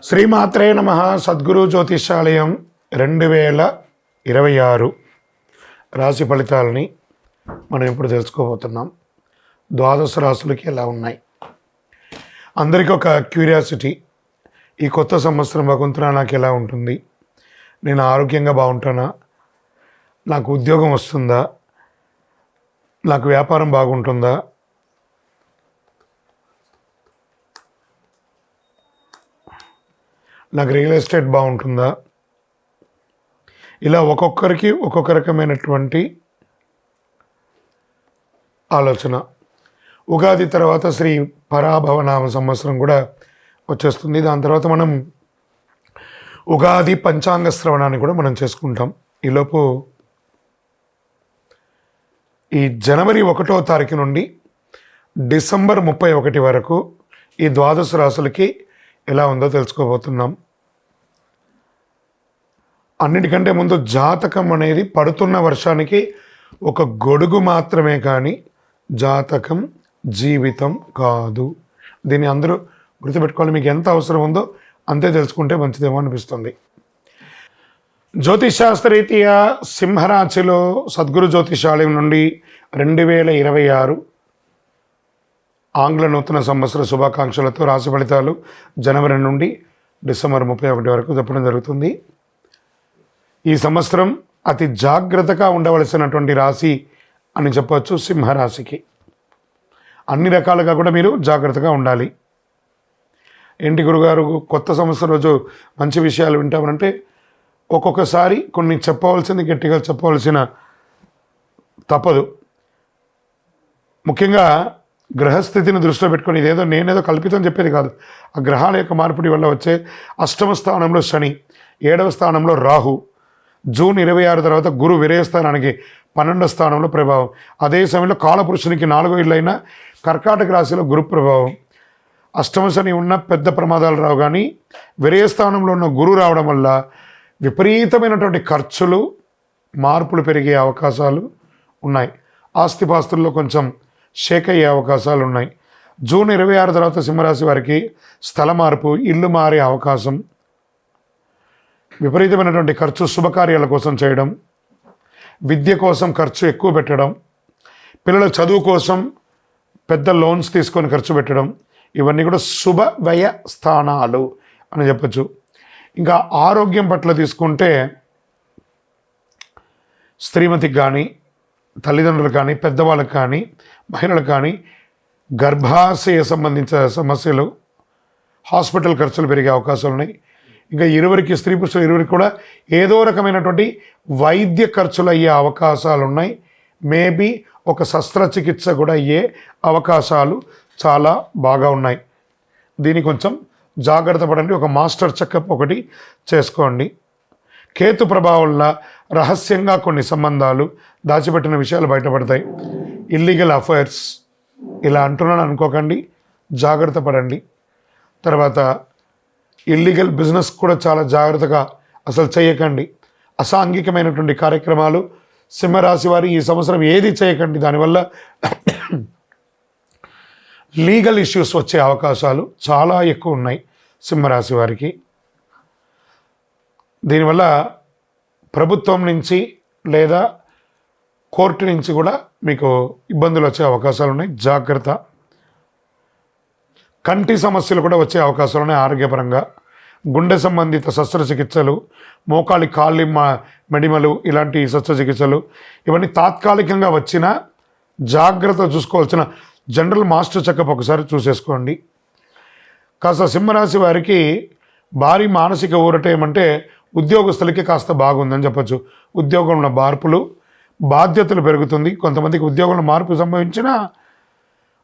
శ్రీమాత్రే నమః. సద్గురు జ్యోతిషాలయం 2026 రాశి ఫలితాలని మనం ఇప్పుడు తెలుసుకోబోతున్నాం. ద్వాదశ రాశులకి ఎలా ఉన్నాయి? అందరికీ ఒక క్యూరియాసిటీ, ఈ కొత్త సంవత్సరం భగవంతుడా నాకు ఎలా ఉంటుంది? నేను ఆరోగ్యంగా బాగుంటానా? నాకు ఉద్యోగం వస్తుందా? నాకు వ్యాపారం బాగుంటుందా? నాకు రియల్ ఎస్టేట్ బాగుంటుందా? ఇలా ఒక్కొక్కరికి ఒక్కొక్క రకమైనటువంటి ఆలోచన. ఉగాది తర్వాత శ్రీ పరాభవనామ సంవత్సరం కూడా వచ్చేస్తుంది. దాని తర్వాత మనం ఉగాది పంచాంగ శ్రవణాన్ని కూడా మనం చేసుకుంటాం. ఈలోపు ఈ జనవరి 1వ తారీఖు నుండి డిసెంబర్ 31 వరకు ఈ ద్వాదశ రాశులకి ఎలా ఉందో తెలుసుకోబోతున్నాం. అన్నిటికంటే ముందు జాతకం అనేది పడుతున్న వర్షానికి ఒక గొడుగు మాత్రమే, కానీ జాతకం జీవితం కాదు. దీన్ని అందరూ గుర్తుపెట్టుకోవాలి. మీకు ఎంత అవసరం ఉందో అంతే తెలుసుకుంటే మంచిదేమో అనిపిస్తుంది. జ్యోతిషాస్త్రరీత్యా సింహరాశిలో సద్గురు జ్యోతిషాలయం నుండి 2026 ఆంగ్ల నూతన సంవత్సర శుభాకాంక్షలతో రాశి ఫలితాలు జనవరి నుండి డిసెంబర్ 31 వరకు చెప్పడం జరుగుతుంది. ఈ సంవత్సరం అతి జాగ్రత్తగా ఉండవలసినటువంటి రాశి అని చెప్పవచ్చు సింహరాశికి. అన్ని రకాలుగా కూడా మీరు జాగ్రత్తగా ఉండాలి. ఏంటి గురుగారు కొత్త సంవత్సరం రోజు మంచి విషయాలు వింటామనంటే, ఒక్కొక్కసారి కొన్ని చెప్పవలసింది గట్టిగా చెప్పవలసిన తప్పదు. ముఖ్యంగా గ్రహస్థితిని దృష్టిలో పెట్టుకొని, నేనేదో కల్పితం చెప్పేది కాదు. ఆ గ్రహాల యొక్క మార్పిడి వల్ల వచ్చే అష్టమ స్థానంలో శని, 7వ స్థానంలో రాహు, జూన్ 26 తర్వాత గురు విరయస్థానానికి 12వ స్థానంలో ప్రభావం. అదే సమయంలో కాలపురుషునికి 4వ ఇళ్ళైన కర్కాటక రాశిలో గురు ప్రభావం. అష్టమ శని ఉన్న పెద్ద ప్రమాదాలు రావు, కానీ విరయస్థానంలో ఉన్న గురు రావడం వల్ల విపరీతమైనటువంటి ఖర్చులు, మార్పులు పెరిగే అవకాశాలు ఉన్నాయి. ఆస్తిపాస్తుల్లో కొంచెం షేక్ అయ్యే అవకాశాలు ఉన్నాయి. జూన్ 26 తర్వాత సింహరాశి వారికి స్థల మార్పు, ఇల్లు మారే అవకాశం, విపరీతమైనటువంటి ఖర్చు శుభకార్యాల కోసం చేయడం, విద్య కోసం ఖర్చు ఎక్కువ పెట్టడం, పిల్లల చదువు కోసం పెద్ద లోన్స్ తీసుకొని ఖర్చు పెట్టడం, ఇవన్నీ కూడా శుభ వ్యయ స్థానాలు అని చెప్పచ్చు. ఇంకా ఆరోగ్యం పట్ల తీసుకుంటే స్త్రీమతికి కానీ, తల్లిదండ్రులకు కానీ, పెద్దవాళ్ళకి కానీ, మహిళలకు కానీ గర్భాశయ సంబంధించిన సమస్యలు, హాస్పిటల్ ఖర్చులు పెరిగే అవకాశాలు ఉన్నాయి. ఇంకా స్త్రీ పురుషులు ఇరువురికి కూడా ఏదో రకమైనటువంటి వైద్య ఖర్చులు అయ్యే అవకాశాలు ఉన్నాయి. మేబీ ఒక శస్త్రచికిత్స కూడా అయ్యే అవకాశాలు చాలా బాగా ఉన్నాయి. దీన్ని కొంచెం జాగ్రత్త పడండి. ఒక మాస్టర్ చెకప్ ఒకటి చేసుకోండి. కేతు ప్రభావం వల్ల రహస్యంగా కొన్ని సంబంధాలు, దాచిపెట్టిన విషయాలు బయటపడతాయి. ఇల్లీగల్ అఫైర్స్ ఇలా అంటున్నాను అనుకోకండి, జాగ్రత్త పడండి. తర్వాత ఇల్లీగల్ బిజినెస్ కూడా చాలా జాగ్రత్తగా అసలు చేయకండి. అసాంఘికమైనటువంటి కార్యక్రమాలు సింహరాశి వారి ఈ సంవత్సరం ఏది చేయకండి. దానివల్ల లీగల్ ఇష్యూస్ వచ్చే అవకాశాలు చాలా ఎక్కువ ఉన్నాయి సింహరాశి వారికి. దీనివల్ల ప్రభుత్వం నుంచి లేదా కోర్టు నుంచి కూడా మీకు ఇబ్బందులు వచ్చే అవకాశాలు ఉన్నాయి. జాగ్రత్త. కంటి సమస్యలు కూడా వచ్చే అవకాశాలు ఉన్నాయి. ఆరోగ్యపరంగా గుండె సంబంధిత శస్త్రచికిత్సలు, మోకాలి కాళ్ళి మెడిమలు, ఇలాంటి శస్త్రచికిత్సలు ఇవన్నీ తాత్కాలికంగా వచ్చినా జాగ్రత్త చూసుకోవాల్సిన జనరల్ మాస్టర్ చెకప్ ఒకసారి చూసేసుకోండి. కాస్త సింహరాశి వారికి భారీ మానసిక ఊరట ఏమంటే, ఉద్యోగస్తులకి కాస్త బాగుందని చెప్పచ్చు. ఉద్యోగంలో మార్పులు, బాధ్యతలు పెరుగుతుంది. కొంతమందికి ఉద్యోగంలో మార్పు సంభవించినా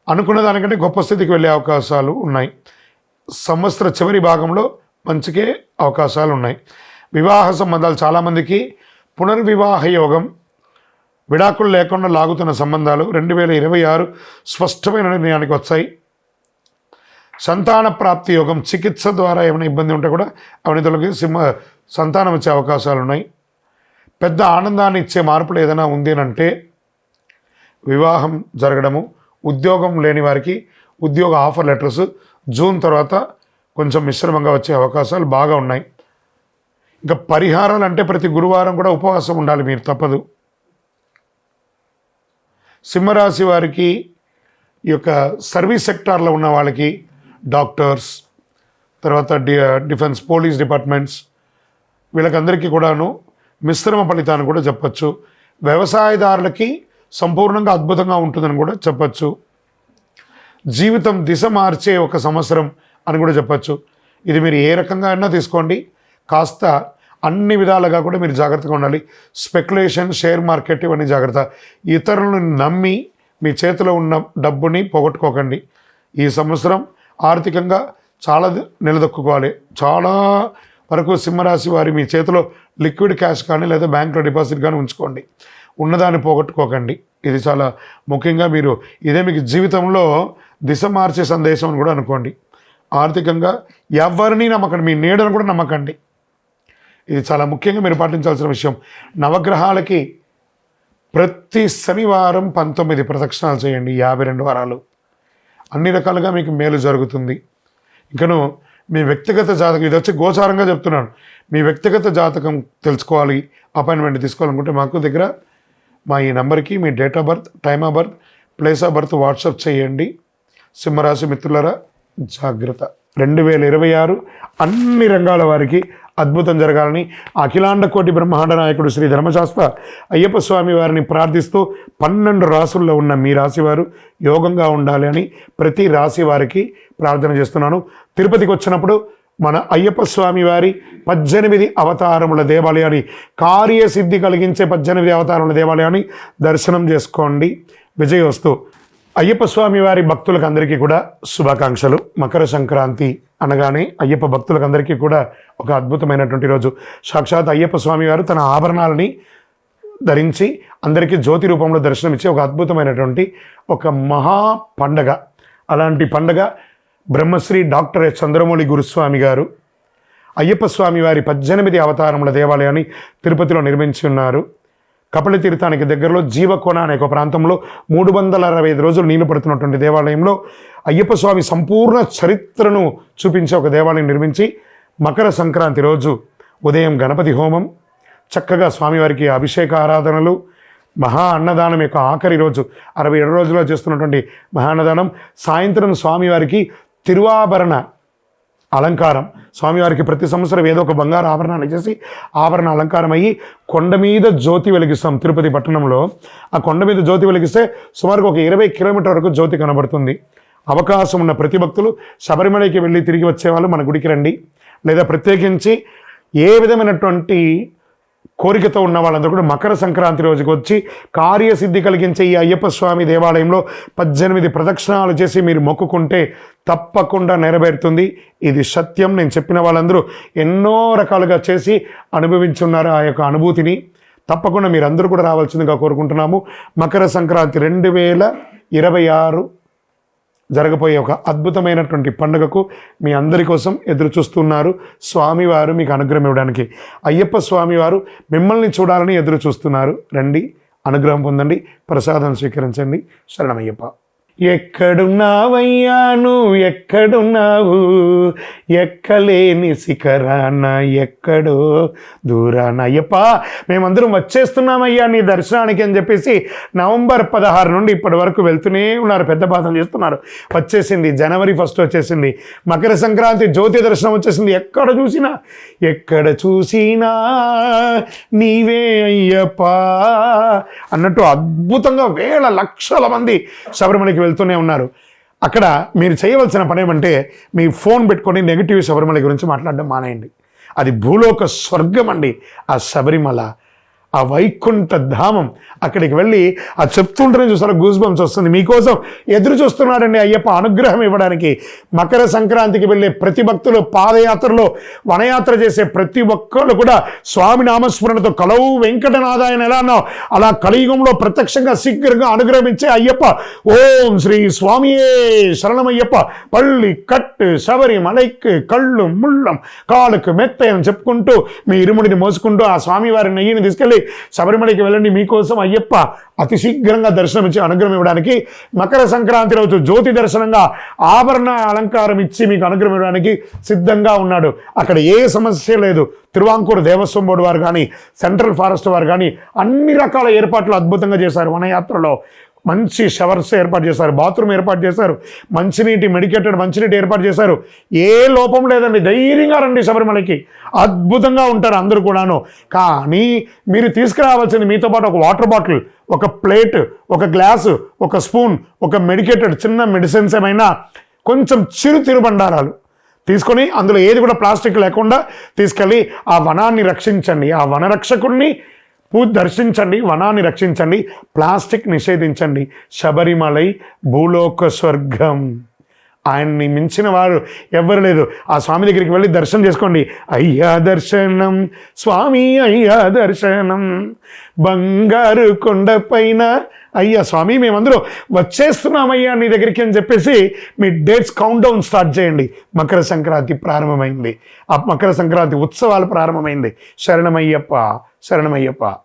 అనుకున్న దానికంటే గొప్ప స్థితికి వెళ్ళే అవకాశాలు ఉన్నాయి. సంవత్సర చివరి భాగంలో మంచికే అవకాశాలు ఉన్నాయి. వివాహ సంబంధాలు చాలామందికి పునర్వివాహ యోగం, విడాకులు లేకుండా లాగుతున్న సంబంధాలు 2026 స్పష్టమైన నిర్ణయానికి వచ్చాయి. సంతాన ప్రాప్తి యోగం, చికిత్స ద్వారా ఏమైనా ఇబ్బంది ఉంటే కూడా అవన్నీ తొలగి సంతానం వచ్చే అవకాశాలు ఉన్నాయి. పెద్ద ఆనందాన్ని ఇచ్చే మార్పులు ఏదైనా ఉంది అంటే వివాహం జరగడము, ఉద్యోగం లేని వారికి ఉద్యోగ ఆఫర్ లెటర్స్ జూన్ తర్వాత కొంచెం మిశ్రమంగా వచ్చే అవకాశాలు బాగా ఉన్నాయి. ఇంకా పరిహారాలు అంటే ప్రతి గురువారం కూడా ఉపవాసం ఉండాలి మీరు, తప్పదు. సింహరాశి వారికి ఈ యొక్క సర్వీస్ సెక్టార్లో ఉన్న వాళ్ళకి, డాక్టర్స్, తర్వాత డిఫెన్స్, పోలీస్ డిపార్ట్మెంట్స్, వీళ్ళకందరికీ కూడాను మిశ్రమ ఫలితాన్ని కూడా చెప్పచ్చు. వ్యవసాయదారులకి సంపూర్ణంగా అద్భుతంగా ఉంటుందని కూడా చెప్పచ్చు. జీవితం దిశ మార్చే ఒక సంవత్సరం అని కూడా చెప్పచ్చు. ఇది మీరు ఏ రకంగా అయినా తీసుకోండి, కాస్త అన్ని విధాలుగా కూడా మీరు జాగ్రత్తగా ఉండాలి. స్పెక్యులేషన్, షేర్ మార్కెట్ ఇవన్నీ జాగ్రత్త. ఇతరులను నమ్మి మీ చేతిలో ఉన్న డబ్బుని పోగొట్టుకోకండి. ఈ సంవత్సరం ఆర్థికంగా చాలా నిలదొక్కుకోవాలి. చాలా వరకు సింహరాశి వారి మీ చేతిలో లిక్విడ్ క్యాష్ కానీ లేదా బ్యాంకులో డిపాజిట్ కానీ ఉంచుకోండి. ఉన్నదాన్ని పోగొట్టుకోకండి. ఇది చాలా ముఖ్యంగా మీరు ఇదే మీకు జీవితంలో దిశ మార్చే సందేశం అని కూడా అనుకోండి. ఆర్థికంగా ఎవరిని నమ్మకండి, మీ నీడను కూడా నమ్మకండి. ఇది చాలా ముఖ్యంగా మీరు పాటించాల్సిన విషయం. నవగ్రహాలకి ప్రతి శనివారం 19 ప్రదక్షిణాలు చేయండి, 52 వారాలు. అన్ని రకాలుగా మీకు మేలు జరుగుతుంది. ఇంకను మీ వ్యక్తిగత జాతకం, ఇది వచ్చి గోచారంగా చెప్తున్నాను, మీ వ్యక్తిగత జాతకం తెలుసుకోవాలి, అపాయింట్మెంట్ తీసుకోవాలనుకుంటే మాకు దగ్గర మా ఈ నెంబర్కి మీ date of birth, time of birth, place of birth WhatsApp చేయండి. సింహరాశి మిత్రులారా జాగ్రత్త. 2026 అన్ని రంగాల వారికి అద్భుతం జరగాలని అఖిలాండ కోటి బ్రహ్మాండ నాయకుడు శ్రీ ధర్మశాస్త్ర అయ్యప్ప స్వామి వారిని ప్రార్థిస్తూ 12 రాసుల్లో ఉన్న మీ రాశి వారు యోగంగా ఉండాలి అని ప్రతి రాశి వారికి ప్రార్థన చేస్తున్నాను. తిరుపతికి వచ్చినప్పుడు మన అయ్యప్ప స్వామి వారి 18 అవతారముల దేవాలయాన్ని, కార్యసిద్ధి కలిగించే 18 అవతారముల దేవాలయాన్ని దర్శనం చేసుకోండి. విజయోస్తు. అయ్యప్ప స్వామి వారి భక్తులకు అందరికీ కూడా శుభాకాంక్షలు. మకర సంక్రాంతి అనగానే అయ్యప్ప భక్తులకు అందరికీ కూడా ఒక అద్భుతమైనటువంటి రోజు. సాక్షాత్ అయ్యప్ప స్వామి వారు తన ఆభరణాలని ధరించి అందరికీ జ్యోతి రూపంలో దర్శనమిచ్చే ఒక అద్భుతమైనటువంటి ఒక మహా పండగ. అలాంటి పండగ బ్రహ్మశ్రీ డాక్టర్ ఎస్ చంద్రమౌళి గురుస్వామి గారు అయ్యప్ప స్వామి వారి 18 అవతారముల దేవాలయాన్ని తిరుపతిలో నిర్మించి ఉన్నారు. కపిల తీర్థానికి దగ్గరలో జీవకోన అనే ఒక ప్రాంతంలో 365 రోజులు నీళ్లు పడుతున్నటువంటి దేవాలయంలో అయ్యప్ప స్వామి సంపూర్ణ చరిత్రను చూపించే ఒక దేవాలయం నిర్మించి మకర సంక్రాంతి రోజు ఉదయం గణపతి హోమం, చక్కగా స్వామివారికి అభిషేక ఆరాధనలు, మహా అన్నదానం యొక్క ఆఖరి రోజు 67 రోజుల్లో చేస్తున్నటువంటి మహా అన్నదానం, సాయంత్రం స్వామివారికి తిరువాభరణ అలంకారం. స్వామివారికి ప్రతి సంవత్సరం ఏదో ఒక బంగారు ఆభరణాన్ని చేసి ఆభరణ అలంకారం అయ్యి కొండ మీద జ్యోతి వెలిగిస్తాం. తిరుపతి పట్టణంలో ఆ కొండ మీద జ్యోతి వెలిగిస్తే సుమారుగా ఒక 20 కిలోమీటర్ వరకు జ్యోతి కనబడుతుంది. అవకాశం ఉన్న ప్రతి భక్తులు శబరిమలకి వెళ్ళి తిరిగి వచ్చేవాళ్ళు మన గుడికి రండి. లేదా ప్రత్యేకించి ఏ విధమైనటువంటి కోరికతో ఉన్న వాళ్ళందరూ కూడా మకర సంక్రాంతి రోజుకి వచ్చి కార్యసిద్ధి కలిగించే ఈ అయ్యప్ప స్వామి దేవాలయంలో 18 ప్రదక్షిణాలు చేసి మీరు మొక్కుకుంటే తప్పకుండా నెరవేరుతుంది. ఇది సత్యం. నేను చెప్పిన వాళ్ళందరూ ఎన్నో రకాలుగా చేసి అనుభవించున్నారు ఆ యొక్క అనుభూతిని. తప్పకుండా మీరందరూ కూడా రావాల్సిందిగా కోరుకుంటున్నాము. మకర సంక్రాంతి 2026 జరగబోయే ఒక అద్భుతమైనటువంటి పండుగకు మీ అందరి కోసం ఎదురు చూస్తున్నారు. స్వామివారు మీకు అనుగ్రహం ఇవ్వడానికి, అయ్యప్ప స్వామివారు మిమ్మల్ని చూడాలని ఎదురు చూస్తున్నారు. రండి, అనుగ్రహం పొందండి, ప్రసాదం స్వీకరించండి. శరణమయ్యప్ప. ఎక్కడున్నావయ్యా నువ్వు ఎక్కడున్నావు, ఎక్కలేని శిఖరాన ఎక్కడో దూరాన. అయ్యప్ప మేమందరం వచ్చేస్తున్నామయ్యా నీ దర్శనానికి అని చెప్పేసి నవంబర్ 16 నుండి ఇప్పటి వరకు వెళ్తూనే ఉన్నారు. పెద్ద బాధలు చేస్తున్నారు. వచ్చేసింది జనవరి 1 వచ్చేసింది. మకర సంక్రాంతి జ్యోతి దర్శనం వచ్చేసింది. ఎక్కడ చూసినా నీవే అయ్యప్ప అన్నట్టు అద్భుతంగా వేల లక్షల మంది శబరిమలకి వెళ్తూనే ఉన్నారు. అక్కడ మీరు చేయవలసిన పని ఏమంటే మీ ఫోన్ పెట్టుకొని నెగిటివ్ శబరిమల గురించి మాట్లాడడం మానేయండి. అది భూలోక స్వర్గం అండి ఆ శబరిమల, ఆ వైకుంఠ ధామం. అక్కడికి వెళ్ళి ఆ చెప్తుంటేనే చూసారా గూస్ బంప్స్ వస్తుంది. మీకోసం ఎదురు చూస్తున్నాడండి అయ్యప్ప అనుగ్రహం ఇవ్వడానికి. మకర సంక్రాంతికి వెళ్ళే ప్రతి భక్తులు, పాదయాత్రలో వనయాత్ర చేసే ప్రతి ఒక్కళ్ళు కూడా స్వామి నామస్మరణతో కలవు వెంకటనాథాయన ఎలా అన్నావు అలా కలియుగంలో ప్రత్యక్షంగా శీఘ్రంగా అనుగ్రహించే అయ్యప్ప. ఓం శ్రీ స్వామియే శరణమయ్యప్ప. పళ్ళి కట్టు శబరిమలైకి కళ్ళు ముళ్ళం కాలుకు మెత్త అని చెప్పుకుంటూ మీ ఇరుముడిని మోసుకుంటూ ఆ స్వామివారి నెయ్యిని తీసుకెళ్ళి శబరిమలకి వెళ్ళండి. మీకోసం అయ్యప్ప అతి శీఘ్రంగా దర్శనం ఇచ్చి అనుగ్రహం ఇవ్వడానికి, మకర సంక్రాంతి రోజు జ్యోతి దర్శనంగా ఆభరణ అలంకారం ఇచ్చి మీకు అనుగ్రహం ఇవ్వడానికి సిద్ధంగా ఉన్నాడు. అక్కడ ఏ సమస్య లేదు. తిరువాంకూరు దేవస్వం బోర్డు వారు కానీ, సెంట్రల్ ఫారెస్ట్ వారు కానీ అన్ని రకాల ఏర్పాట్లు అద్భుతంగా చేశారు. వనయాత్రలో మంచి షవర్స్ ఏర్పాటు చేశారు, బాత్రూమ్ ఏర్పాటు చేశారు, మెడికేటెడ్ మంచినీటి ఏర్పాటు చేశారు. ఏ లోపం లేదండి. ధైర్యంగా రండి శబరిమలకి, అద్భుతంగా ఉంటారు అందరూ కూడాను. కానీ మీరు తీసుకురావాల్సింది మీతో పాటు ఒక వాటర్ బాటిల్, ఒక ప్లేట్, ఒక గ్లాసు, ఒక స్పూన్, ఒక మెడికేటెడ్ చిన్న మెడిసిన్స్ ఏమైనా, కొంచెం చిరు తిరుబండారాలు తీసుకొని అందులో ఏది కూడా ప్లాస్టిక్ లేకుండా తీసుకెళ్ళి ఆ వనాన్ని రక్షించండి. ఆ వనరక్షకుడిని దర్శించండి, వనాన్ని రక్షించండి, ప్లాస్టిక్ నిషేధించండి. శబరిమలై భూలోక స్వర్గం. ఆయన్ని మించిన వారు ఎవ్వరు లేదు. ఆ స్వామి దగ్గరికి వెళ్ళి దర్శనం చేసుకోండి. అయ్యా దర్శనం స్వామి, అయ్యా దర్శనం బంగారు కొండపైన. అయ్యా స్వామి మేమందరూ వచ్చేస్తున్నామయ్యా నీ దగ్గరికి అని చెప్పేసి మీ డేట్స్ కౌంట్ డౌన్ స్టార్ట్ చేయండి. మకర సంక్రాంతి ప్రారంభమైంది. ఆ మకర సంక్రాంతి ఉత్సవాలు ప్రారంభమైంది. శరణమయ్యప్ప, శరణమయ్యప్ప.